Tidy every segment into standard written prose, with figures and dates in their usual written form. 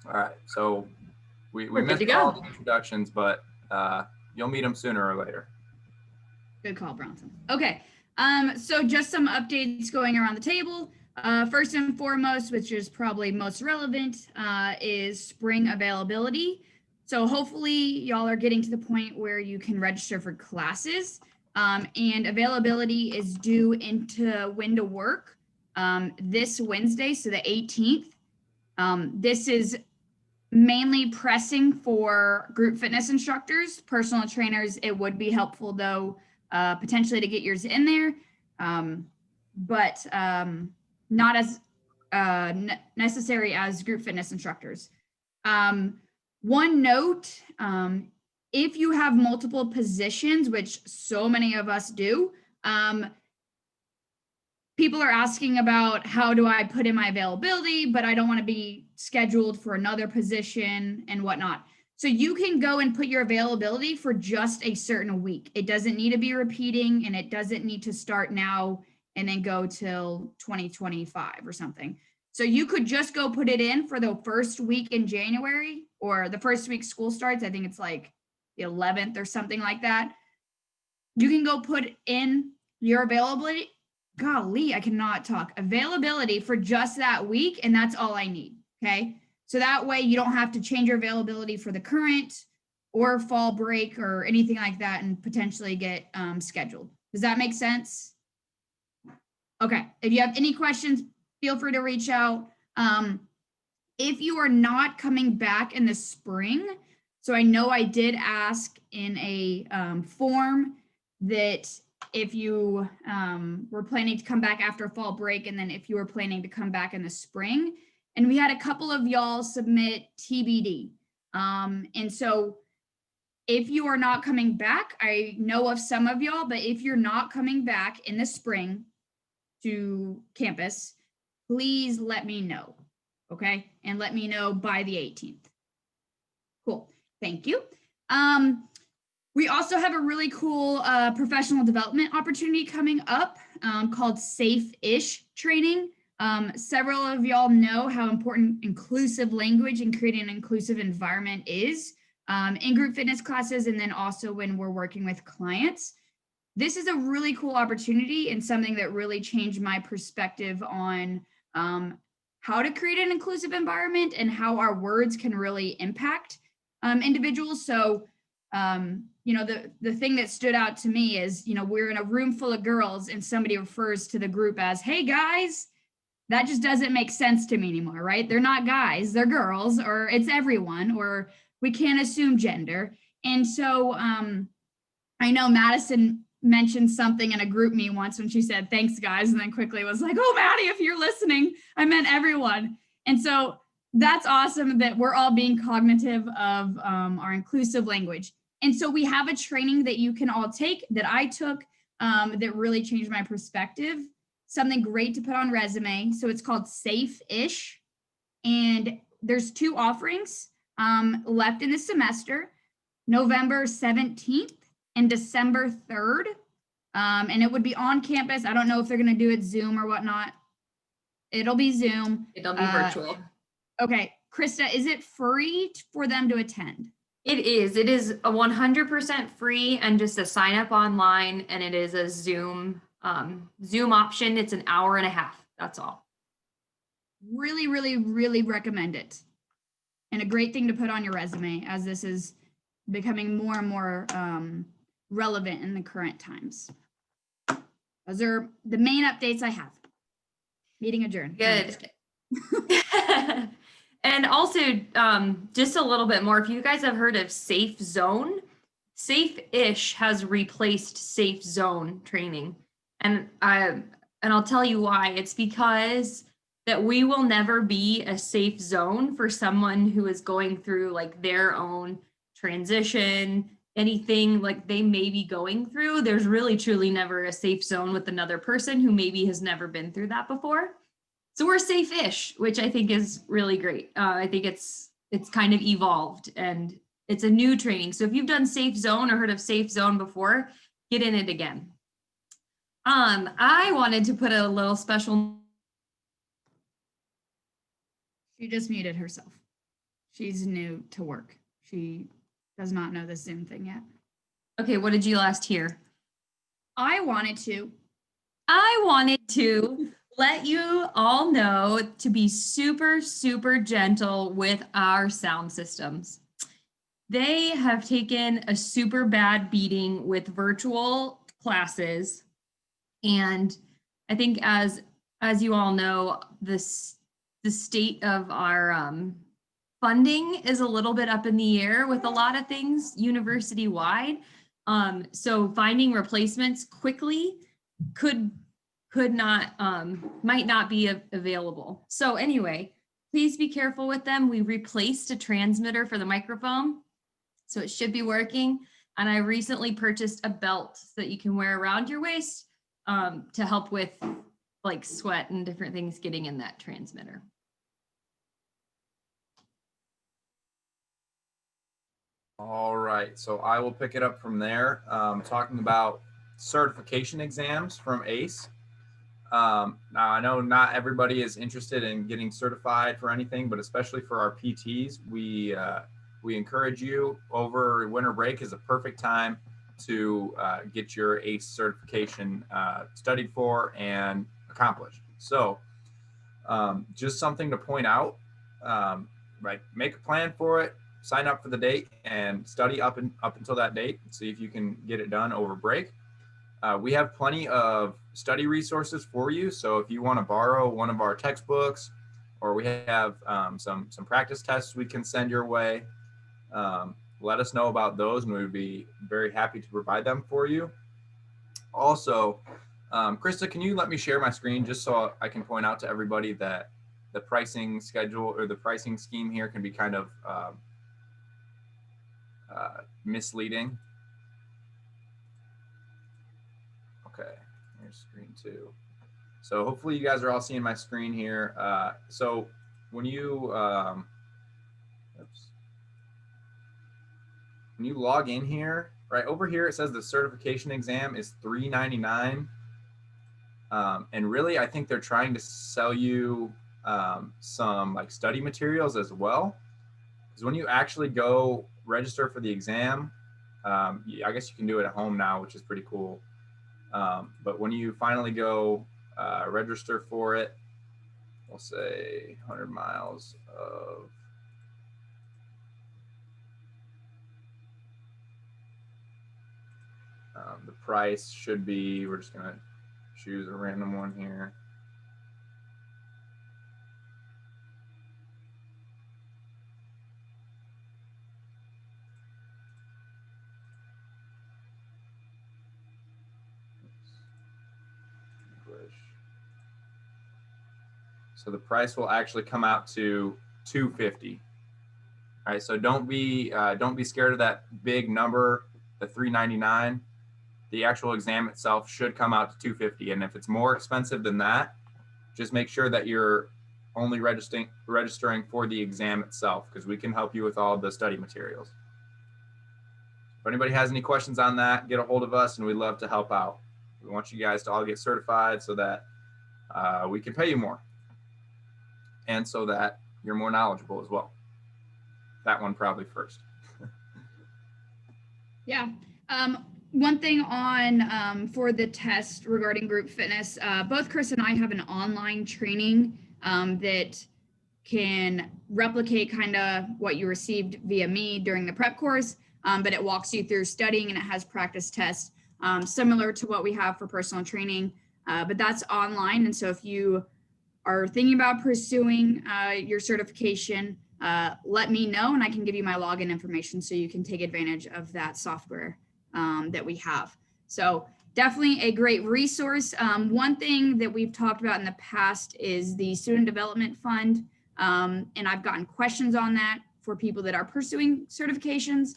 All right, so we We're good missed to go. all the introductions, but you'll meet them sooner or later. Good call, Bronson. Okay, so just some updates going around the table. First and foremost, which is probably most relevant, is spring availability. So hopefully y'all are getting to the point where you can register for classes, and availability is due into when to work this Wednesday, so the 18th. This is mainly pressing for group fitness instructors, personal trainers. It would be helpful though, potentially to get yours in there, but not as necessary as group fitness instructors. One note, if you have multiple positions, which so many of us do, people are asking about how do I put in my availability, but I don't want to be scheduled for another position and whatnot. So you can go and put your availability for just a certain week. It doesn't need to be repeating, and it doesn't need to start now and then go till 2025 or something. So you could just go put it in for the first week in January, or the first week school starts. I think it's like the 11th or something like that. You can go put in your availability. Golly, I cannot talk. Availability for just that week, and that's all I need. Okay. So that way you don't have to change your availability for the current or fall break or anything like that and potentially get scheduled. Does that make sense? Okay. If you have any questions, feel free to reach out. If you are not coming back in the spring, so I know I did ask in a form that if you were planning to come back after fall break, and then if you were planning to come back in the spring, and we had a couple of y'all submit TBD. And so if you are not coming back, I know of some of y'all, but if you're not coming back in the spring to campus, please let me know, okay? And let me know by the 18th. Cool, thank you. We also have a really cool professional development opportunity coming up called Safe-ish training. Several of y'all know how important inclusive language and creating an inclusive environment is in group fitness classes, and then also when we're working with clients. This is a really cool opportunity and something that really changed my perspective on how to create an inclusive environment and how our words can really impact individuals. So, you know, the thing that stood out to me is, you know, we're in a room full of girls and somebody refers to the group as, hey guys, that just doesn't make sense to me anymore, right? They're not guys, they're girls, or it's everyone, or we can't assume gender. And so I know Madison mentioned something in a group me once when she said, thanks guys, and then quickly was like, oh, Maddie, if you're listening, I meant everyone. And so that's awesome that we're all being cognitive of our inclusive language. And so we have a training that you can all take that I took that really changed my perspective. Something great to put on resume. So it's called Safe-ish. And there's 2 offerings left in the semester, November 17th and December 3rd. And it would be on campus. I don't know if they're going to do it Zoom or whatnot. It'll be Zoom. It'll be virtual. Okay. Krista, is it free for them to attend? It is. It is a 100% free and just a sign up online, and it is a Zoom option. It's an hour and a half. That's all. Really, really, really recommend it. And a great thing to put on your resume, as this is becoming more and more relevant in the current times. Those are the main updates I have. Meeting adjourned. Good. And also, just a little bit more, if you guys have heard of Safe Zone, Safe-ish has replaced Safe Zone training. And I'll tell you why. It's because that we will never be a safe zone for someone who is going through like their own transition, anything like they may be going through. There's really truly never a safe zone with another person who maybe has never been through that before. So we're Safe-ish, which I think is really great. I think it's kind of evolved and it's a new training. So if you've done Safe Zone or heard of Safe Zone before, get in it again. I wanted to put a little special She just muted herself. She's new to work. She does not know the Zoom thing yet. Okay, what did you last hear? I wanted to let you all know to be super, super gentle with our sound systems. They have taken a super bad beating with virtual classes. And I think as you all know, the state of our funding is a little bit up in the air with a lot of things university wide. So finding replacements quickly could not might not be available. So anyway, please be careful with them. We replaced a transmitter for the microphone, so it should be working. And I recently purchased a belt that you can wear around your waist to help with like sweat and different things getting in that transmitter. All right, so I will pick it up from there, talking about certification exams from ACE. Now, I know not everybody is interested in getting certified for anything, but especially for our PTs, we encourage you over winter break is a perfect time to get your ACE certification studied for and accomplished. So just something to point out, like make a plan for it, sign up for the date and study up until that date. See if you can get it done over break. We have plenty of study resources for you. So if you want to borrow one of our textbooks, or we have some practice tests we can send your way, let us know about those and we would be very happy to provide them for you. Also, Krista, can you let me share my screen just so I can point out to everybody that the pricing schedule or the pricing scheme here can be kind of misleading. Okay, here's screen 2. So hopefully you guys are all seeing my screen here. So when you when you log in here, right over here it says the certification exam is $399. And really, I think they're trying to sell you some like study materials as well. Because when you actually go register for the exam, I guess you can do it at home now, which is pretty cool. But when you finally go register for it, we'll say 100 miles of the price should be, we're just gonna choose a random one here. So the price will actually come out to $250. All right, so don't be scared of that big number, the $399. The actual exam itself should come out to $250, and if it's more expensive than that, just make sure that you're only registering for the exam itself, because we can help you with all the study materials. If anybody has any questions on that, get a hold of us, and we'd love to help out. We want you guys to all get certified so that we can pay you more, and so that you're more knowledgeable as well. That one probably first. Yeah. One thing on for the test regarding group fitness, both Chris and I have an online training that can replicate kind of what you received via me during the prep course, but it walks you through studying and it has practice tests similar to what we have for personal training, but that's online. And so if you are thinking about pursuing your certification, let me know and I can give you my login information so you can take advantage of that software that we have. So definitely a great resource. One thing that we've talked about in the past is the Student Development Fund. And I've gotten questions on that for people that are pursuing certifications.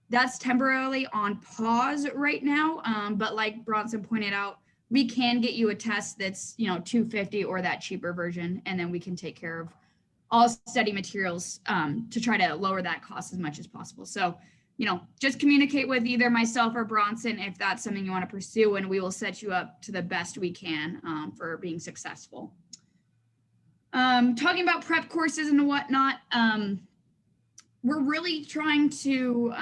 That's temporarily on pause right now. But like Bronson pointed out, we can get you a test that's, $250 or that cheaper version. And then we can take care of all study materials to try to lower that cost as much as possible. So, just communicate with either myself or Bronson if that's something you want to pursue, and we will set you up to the best we can for being successful. talking about prep courses and whatnot, we're really trying to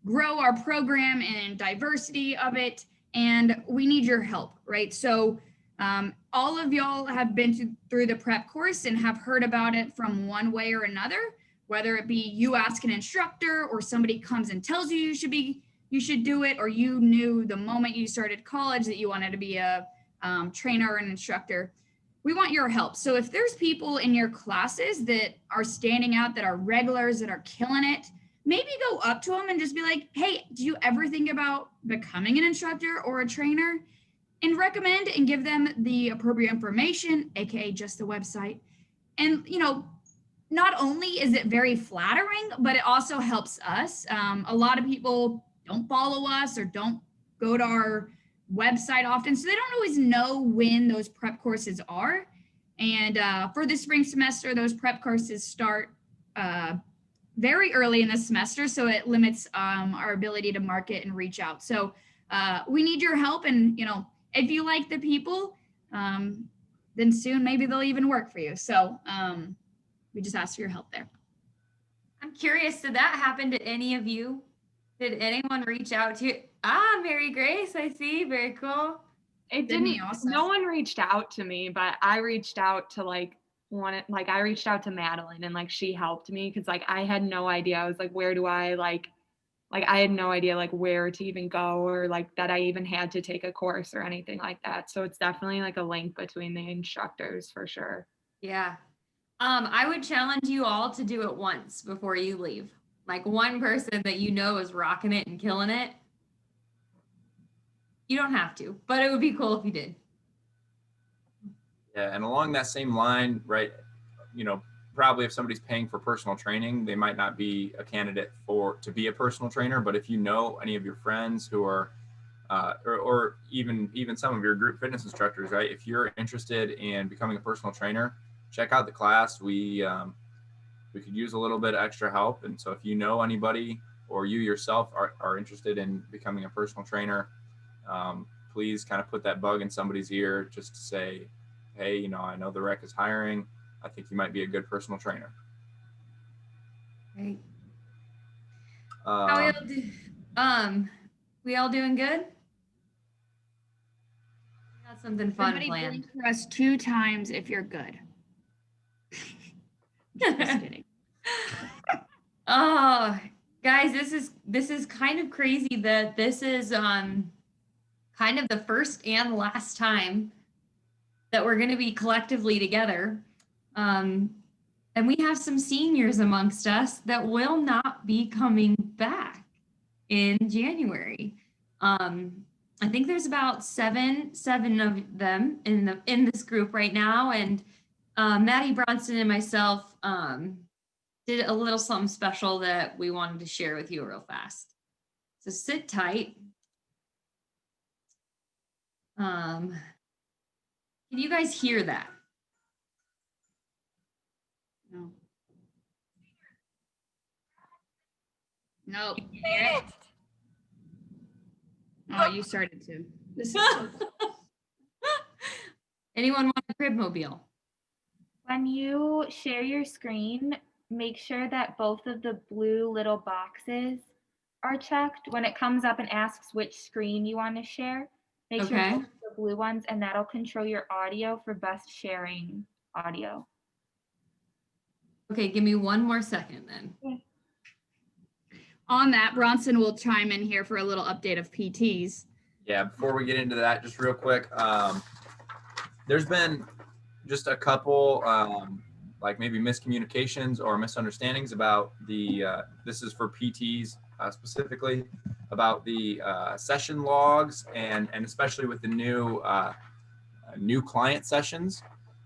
grow our program and diversity of it, and we need your help, right? So all of y'all have been through the prep course and have heard about it from one way or another, whether it be you ask an instructor or somebody comes and tells you you should do it, or you knew the moment you started college that you wanted to be a trainer or an instructor. We want your help. So if there's people in your classes that are standing out, that are regulars, that are killing it, maybe go up to them and just be like, hey, do you ever think about becoming an instructor or a trainer? And recommend and give them the appropriate information, AKA just the website. And, not only is it very flattering, but it also helps us. A lot of people don't follow us or don't go to our website often, so they don't always know when those prep courses are. And for the spring semester, those prep courses start very early in the semester, so it limits our ability to market and reach out. So we need your help, and if you like the people, then soon maybe they'll even work for you. So we just ask for your help there. I'm curious, did that happen to any of you? Did anyone reach out to you? Mary Grace, I see. Very cool. It didn't. No one reached out to me, but I reached out to I reached out to Madeline, and she helped me because I had no idea. I was like, where do I I had no idea where to even go, or that I even had to take a course or anything like that. So it's definitely a link between the instructors for sure. Yeah. I would challenge you all to do it once before you leave. One person that is rocking it and killing it. You don't have to, but it would be cool if you did. Yeah, and along that same line, right, probably if somebody's paying for personal training, they might not be a candidate to be a personal trainer. But if you know any of your friends who are, or even some of your group fitness instructors, right, if you're interested in becoming a personal trainer, check out the class. We could use a little bit of extra help. And so if you know anybody or you yourself are interested in becoming a personal trainer, please kind of put that bug in somebody's ear just to say, hey, I know the rec is hiring. I think you might be a good personal trainer. Great. How we all do? We all doing good? Got something fun planned. Blink for us 2 times if you're good. Just kidding. Oh, guys, this is kind of crazy that this is kind of the first and last time that we're going to be collectively together. And we have some seniors amongst us that will not be coming back in January. I think there's about seven of them in this group right now, and Maddie Bronson and myself did a little something special that we wanted to share with you real fast. So sit tight. Can you guys hear that? No. Nope. Oh, you started to. This is so cool. Anyone want a crib mobile? When you share your screen, make sure that both of the blue little boxes are checked. When it comes up and asks which screen you want to share, make sure both of the blue ones, and that'll control your audio for best sharing audio. Okay, give me one more second then. Okay. On that, Bronson will chime in here for a little update of PTs. Yeah, before we get into that, just real quick, there's been just a couple maybe miscommunications or misunderstandings about this is for PTs specifically, about the session logs and especially with the new client sessions.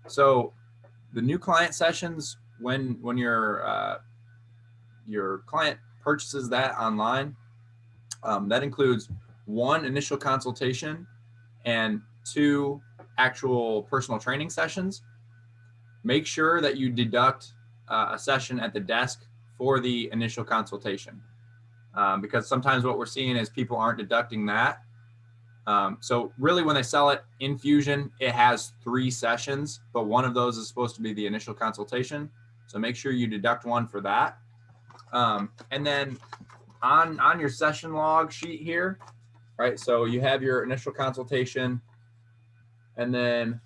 So the new client sessions, when your client purchases that online, that includes 1 initial consultation and 2 actual personal training sessions. Make sure that you deduct a session at the desk for the initial consultation, because sometimes what we're seeing is people aren't deducting that. So really when they sell it in Fusion, it has 3 sessions, but one of those is supposed to be the initial consultation. So make sure you deduct one for that. And then on your session log sheet here, right? So you have your initial consultation and then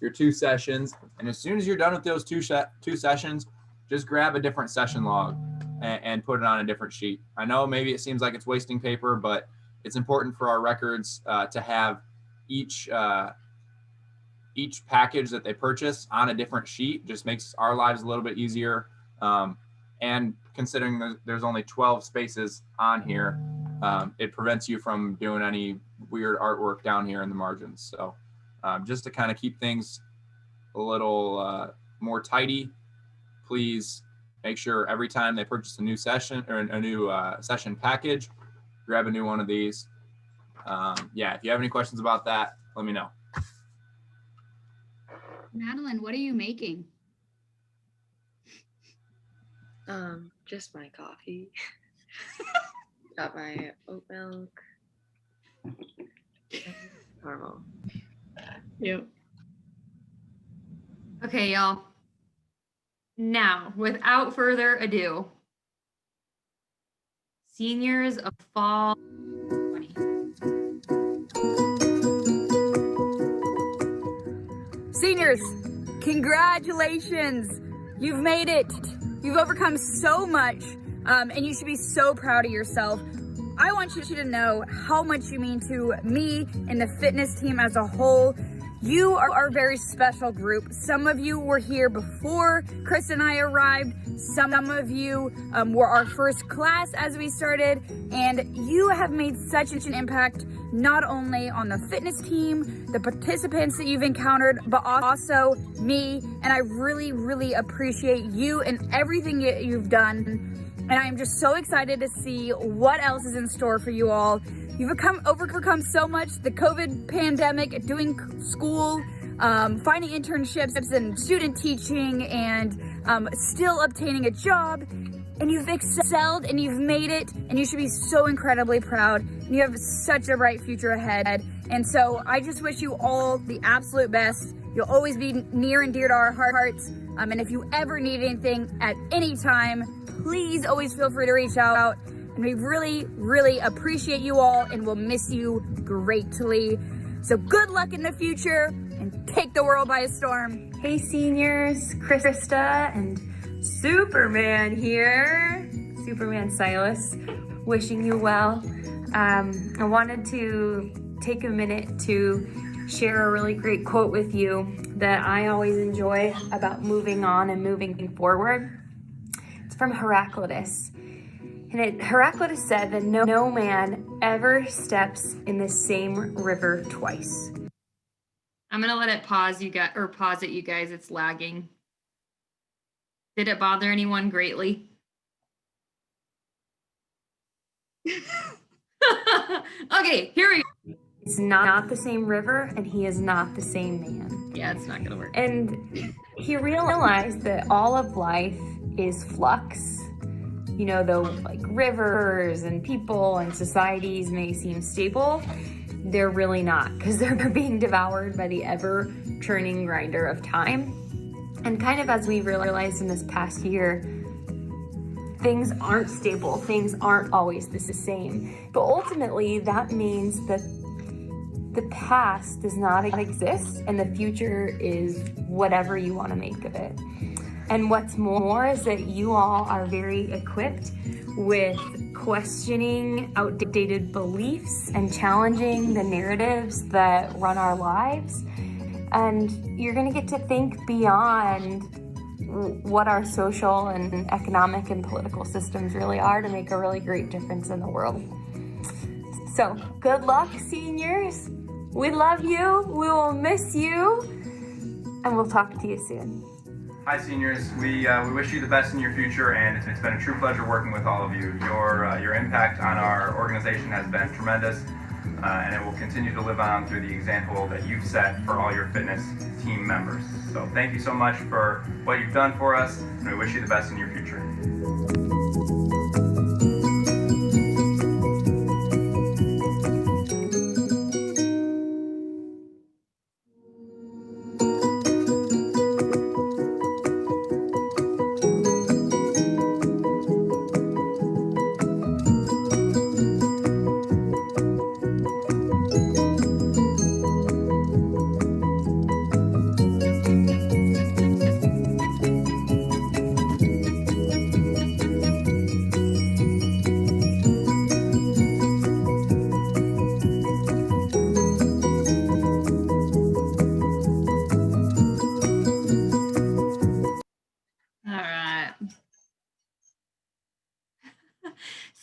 your 2 sessions. And as soon as you're done with those two sessions, just grab a different session log and put it on a different sheet. I know maybe it seems like it's wasting paper, but it's important for our records to have each package that they purchase on a different sheet. Just makes our lives a little bit easier. And considering there's only 12 spaces on here, it prevents you from doing any weird artwork down here in the margins. So just to kind of keep things a little more tidy, please make sure every time they purchase a new session or a new session package, grab a new one of these. Yeah, if you have any questions about that, let me know. Madeline, what are you making? Just my coffee. Got my oat milk. Normal. Yep. Okay, y'all. Now, without further ado, seniors of fall 20. Seniors, congratulations. You've made it. You've overcome so much, and you should be so proud of yourself. I want you to know how much you mean to me and the fitness team as a whole. You are a very special group. Some of you were here before Chris and I arrived. Some of you were our first class as we started, and you have made such an impact, not only on the fitness team, the participants that you've encountered, but also me. And I really, really appreciate you and everything you've done. And I am just so excited to see what else is in store for you all. You've overcome so much, the COVID pandemic, doing school, finding internships and student teaching, and still obtaining a job. And you've excelled and you've made it, and you should be so incredibly proud. And you have such a bright future ahead. And so I just wish you all the absolute best. You'll always be near and dear to our hearts. And if you ever need anything at any time, please always feel free to reach out. And we really, really appreciate you all, and we'll miss you greatly. So good luck in the future, and take the world by a storm. Hey seniors, Krista and Superman here. Superman Silas, wishing you well. I wanted to take a minute to share a really great quote with you that I always enjoy about moving on and moving forward. It's from Heraclitus. And Heraclitus said that no man ever steps in the same river twice. I'm gonna let it pause it, you guys. It's lagging. Did it bother anyone greatly? Okay, here we go. It's not the same river, and he is not the same man. Yeah, it's not gonna work. And he realized that all of life is flux. You know, though, like rivers and people and societies may seem stable, they're really not, because they're being devoured by the ever-churning grinder of time. And kind of as we realized in this past year, things aren't stable, things aren't always the same. But ultimately, that means that the past does not exist, and the future is whatever you want to make of it. And what's more is that you all are very equipped with questioning outdated beliefs and challenging the narratives that run our lives. And you're going to get to think beyond what our social and economic and political systems really are to make a really great difference in the world. So good luck, seniors. We love you. We will miss you. And we'll talk to you soon. Hi seniors, we wish you the best in your future, and it's been a true pleasure working with all of you. Your impact on our organization has been tremendous, and it will continue to live on through the example that you've set for all your fitness team members. So thank you so much for what you've done for us, and we wish you the best in your future.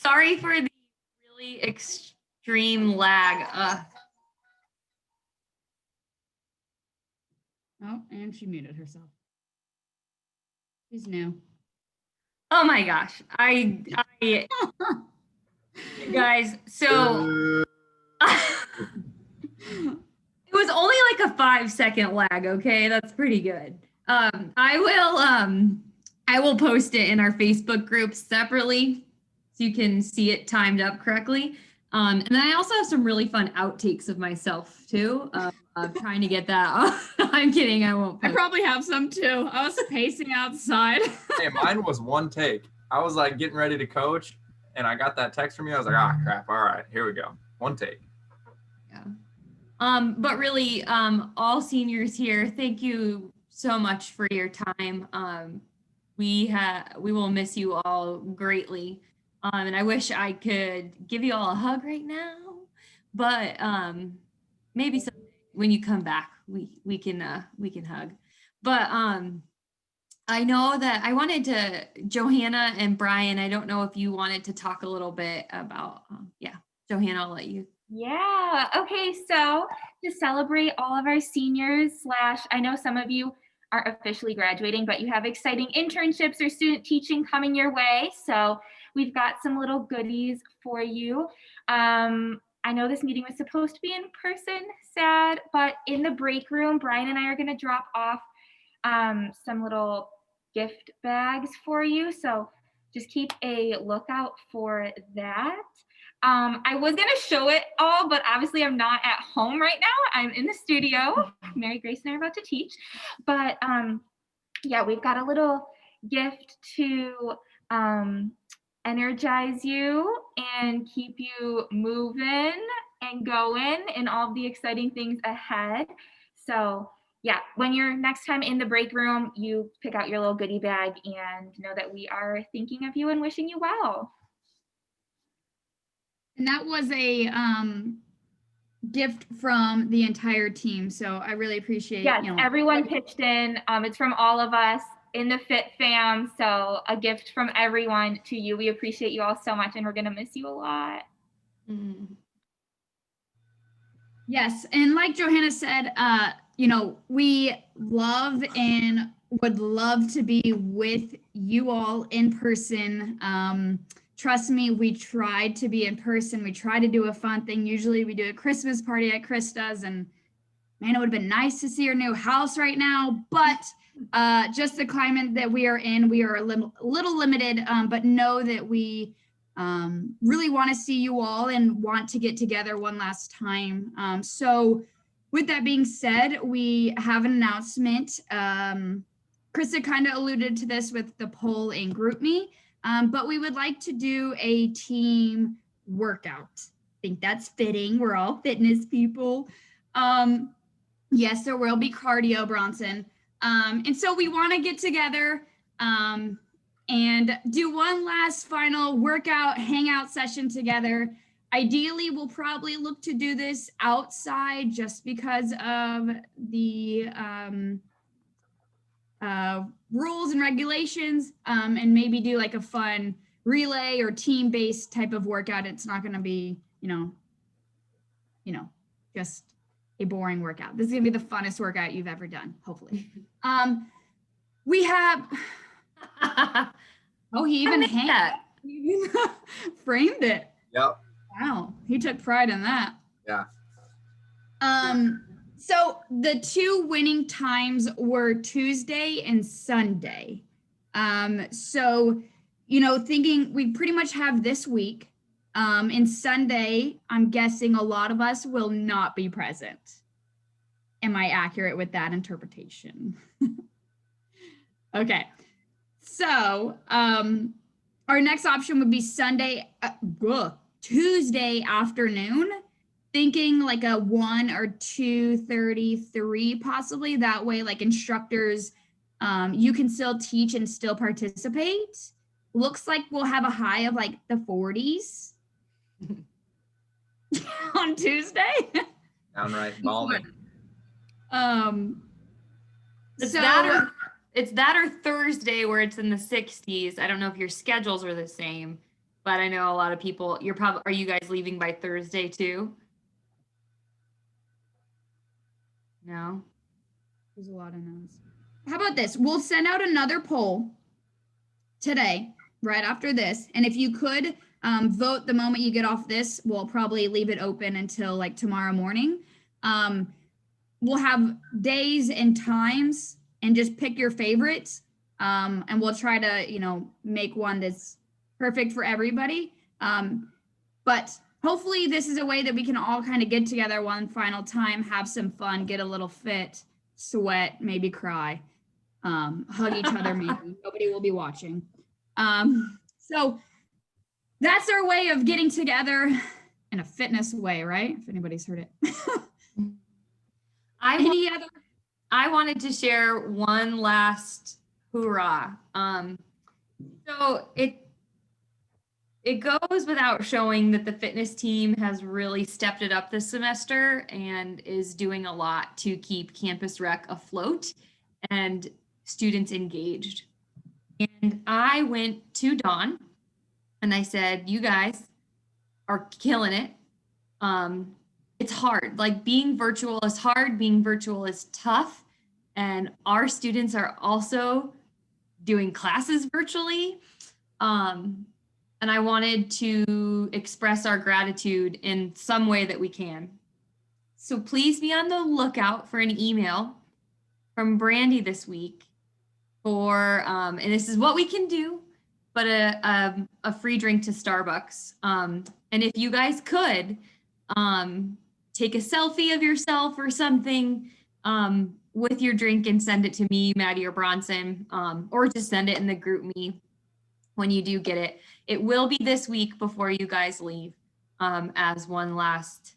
Sorry for the really extreme lag. Oh, and she muted herself. She's new. Oh my gosh. You guys, so it was only like a 5-second lag, okay? That's pretty good. I will post it in our Facebook group separately so you can see it timed up correctly. And then I also have some really fun outtakes of myself too. Of trying to get that. I'm kidding. I won't. I probably have some too. I was pacing outside. Hey, mine was one take. I was like getting ready to coach, and I got that text from you. I was like, ah, crap. All right, here we go. One take. Yeah. But really, all seniors here, thank you so much for your time. We will miss you all greatly. And I wish I could give you all a hug right now, but maybe someday when you come back, we can hug. But I know that I wanted to, Johanna and Brian, I don't know if you wanted to talk a little bit about, Johanna, I'll let you. Yeah. Okay. So to celebrate all of our seniors / I know some of you aren't officially graduating, but you have exciting internships or student teaching coming your way. So we've got some little goodies for you. I know this meeting was supposed to be in person, sad, but in the break room, Brian and I are going to drop off some little gift bags for you. So just keep a lookout for that. I was going to show it all, but obviously I'm not at home right now. I'm in the studio. Mary Grace and I are about to teach. But yeah, we've got a little gift to energize you and keep you moving and going in all the exciting things ahead. So yeah, when you're next time in the break room, you pick out your little goodie bag and know that we are thinking of you and wishing you well. And that was a gift from the entire team. So I really appreciate. Yes, everyone pitched in. It's from all of us in the Fit fam. So a gift from everyone to you. We appreciate you all so much, and we're gonna miss you a lot. Mm-hmm. Yes, and like Johanna said, we love and would love to be with you all in person. Trust me, we tried to be in person. We tried to do a fun thing. Usually we do a Christmas party at Krista's, and man, it would have been nice to see our new house right now, but just the climate that we are in, we are a little limited, but know that we really want to see you all and want to get together one last time. So with that being said, we have an announcement. Krista kind of alluded to this with the poll and GroupMe, but we would like to do a team workout. I think that's fitting. We're all fitness people. Yes, there will be cardio, Bronson. And so we want to get together and do one last final workout, hangout session together. Ideally, we'll probably look to do this outside just because of the rules and regulations, and maybe do like a fun relay or team-based type of workout. It's not going to be, just a boring workout. This is gonna be the funnest workout you've ever done, hopefully. We have, oh, he even framed it. Yep. Wow, he took pride in that. Yeah. So the two winning times were Tuesday and Sunday. So, thinking we pretty much have this week. And Sunday, I'm guessing a lot of us will not be present. Am I accurate with that interpretation? Okay. So, our next option would be Tuesday afternoon, thinking like a 1 or 2:33 possibly. That way, like instructors, you can still teach and still participate. Looks like we'll have a high of like the 40s. On Tuesday. Downright balmy. It's that or Thursday where it's in the 60s. I don't know if your schedules are the same. but I know a lot of people, are you guys leaving by Thursday too? No? There's a lot of no's. How about this? We'll send out another poll today, right after this. And if you could vote the moment you get off this, we'll probably leave it open until like tomorrow morning. We'll have days and times and just pick your favorites. And we'll try to, make one that's perfect for everybody. But hopefully this is a way that we can all kind of get together one final time, have some fun, get a little fit, sweat, maybe cry, hug each other, maybe. Nobody will be watching. So that's our way of getting together in a fitness way, right? If anybody's heard it. I wanted to share one last hoorah. So it goes without showing that the fitness team has really stepped it up this semester and is doing a lot to keep Campus Rec afloat and students engaged. And I went to Dawn and I said, you guys are killing it. It's hard. Like, being virtual is hard. Being virtual is tough. And our students are also doing classes virtually. And I wanted to express our gratitude in some way that we can. So please be on the lookout for an email from Brandy this week for, and this is what we can do, but a free drink to Starbucks. And if you guys could take a selfie of yourself or something with your drink and send it to me, Maddie or Bronson, or just send it in the group me when you do get it. It will be this week before you guys leave, as one last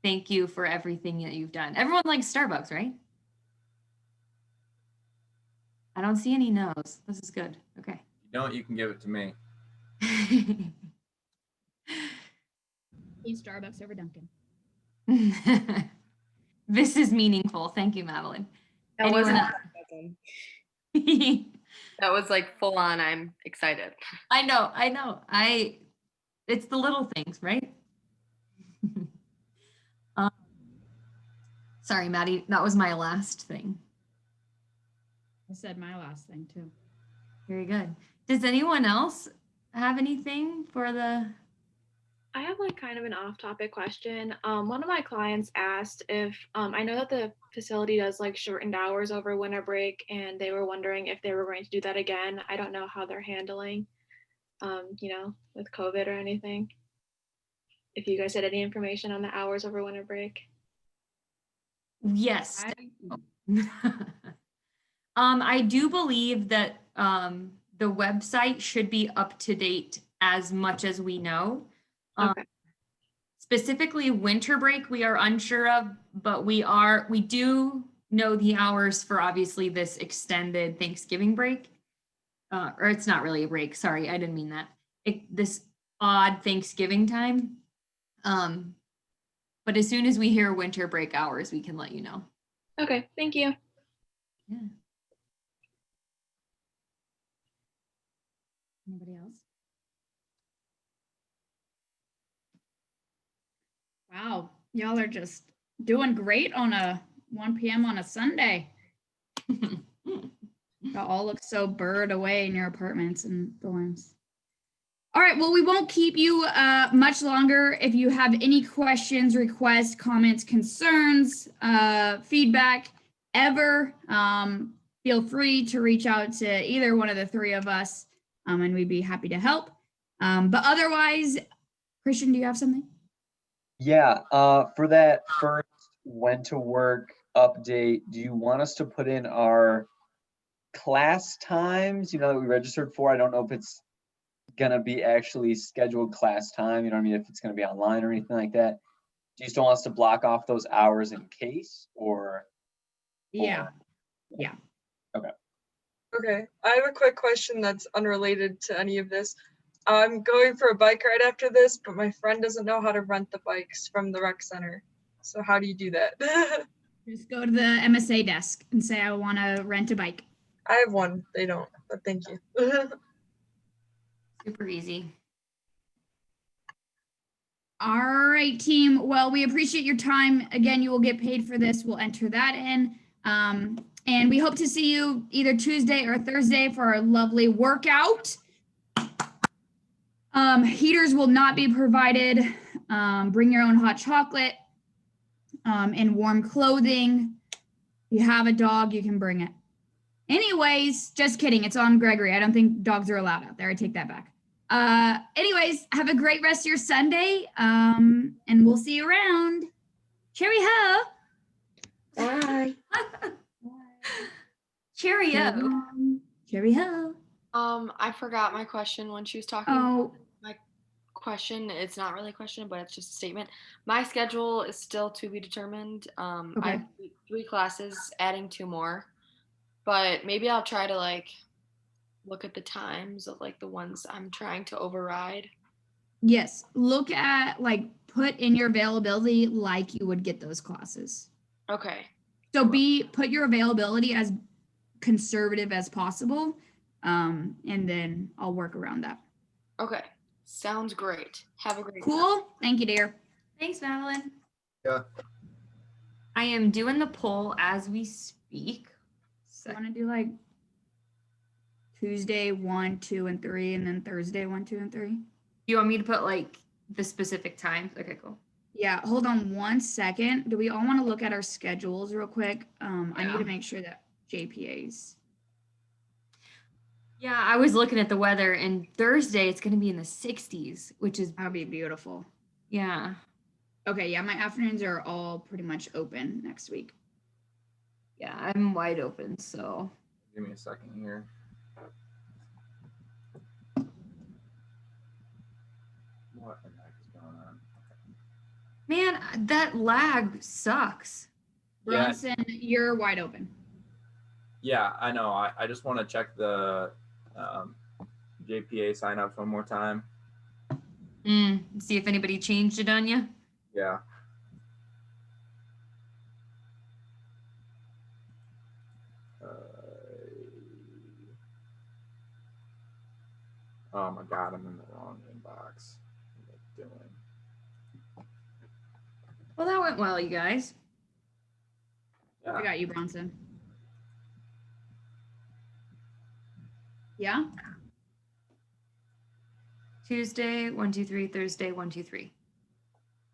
thank you for everything that you've done. Everyone likes Starbucks, right? I don't see any no's. This is good. Okay. You don't, you can give it to me. Eat Starbucks over Dunkin'. This is meaningful. Thank you, Madeline. That wasn't else? that was like full on. I'm excited. I know. It's the little things, right? Sorry, Maddie, that was my last thing. I said my last thing too. Very good. Does anyone else have anything for the... I have like kind of an off-topic question. One of my clients asked if, I know that the facility does like shortened hours over winter break, and they were wondering if they were going to do that again. I don't know how they're handling, with COVID or anything. If you guys had any information on the hours over winter break. Yes. I do believe that the website should be up to date as much as we know. Okay. Specifically winter break, we are unsure of, but we do know the hours for obviously this extended Thanksgiving break. Or it's not really a break. Sorry, I didn't mean that. This odd Thanksgiving time. But as soon as we hear winter break hours, we can let you know. Okay, thank you. Yeah. Anybody else? Wow, y'all are just doing great on a 1 p.m. on a Sunday. Y'all all look so bird away in your apartments and dorms. All right, well, we won't keep you much longer. If you have any questions, requests, comments, concerns, feedback, ever, feel free to reach out to either one of the three of us, and we'd be happy to help. But otherwise, Christian, do you have something? Yeah, for that first when to work update, do you want us to put in our class times, that we registered for? I don't know if it's gonna be actually scheduled class time, you know what I mean, if it's gonna be online or anything like that. Do you still want us to block off those hours in case, or? Yeah. Okay, I have a quick question that's unrelated to any of this. I'm going for a bike ride after this, but my friend doesn't know how to rent the bikes from the rec center. So how do you do that? Just go to the MSA desk and say, I want to rent a bike. I have one. They don't, but thank you. Super easy. All right, team. Well, we appreciate your time. Again, you will get paid for this. We'll enter that in. And we hope to see you either Tuesday or Thursday for our lovely workout. Heaters will not be provided. Bring your own hot chocolate and warm clothing. If you have a dog, you can bring it. Anyways, just kidding. It's on Gregory. I don't think dogs are allowed out there. I take that back. Anyways, have a great rest of your Sunday. And we'll see you around. Cheerio. Bye. Cheerio. Cheerio. I forgot my question when she was talking. Oh. My question, it's not really a question, but it's just a statement. My schedule is still to be determined. I have 3 classes, adding 2 more. But maybe I'll try to like look at the times of like the ones I'm trying to override. Yes. Look at like put in your availability like you would get those classes. Okay. So put your availability as conservative as possible. And then I'll work around that. Okay. Sounds great. Have a great Cool. time. Thank you, dear. Thanks, Madeline. Yeah. I am doing the poll as we speak. So I want to do like Tuesday 1, 2, and 3, and then Thursday 1, 2, and 3. You want me to put like the specific times? Okay, cool. Yeah, hold on one second. Do we all want to look at our schedules real quick? I need to make sure that JPA's. Yeah, I was looking at the weather, and Thursday it's going to be in the 60s, which is That would be beautiful. yeah. Okay, yeah, my afternoons are all pretty much open next week. Yeah, I'm wide open, so. Give me a second here. What the heck is going on? Man, that lag sucks. Bronson, you're wide open. Yeah, I know. I just want to check the JPA signups one more time. See if anybody changed it on you. Yeah. Oh my God, I'm in the wrong inbox. What am I doing? Well, that went well, you guys. Yeah. I got you, Bronson. Yeah? Tuesday, 1, 2, 3, Thursday, 1, 2, 3.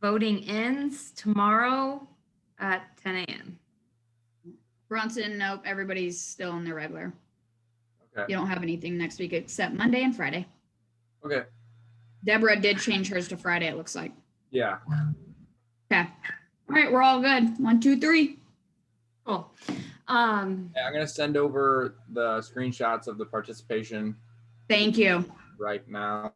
Voting ends tomorrow at 10 a.m. Bronson, nope, everybody's still in their regular. Okay. You don't have anything next week except Monday and Friday. Okay. Deborah did change hers to Friday, it looks like. Yeah. Okay. All right, we're all good. 1, 2, 3. Cool. Yeah, I'm gonna send over the screenshots of the participation Thank you. right now.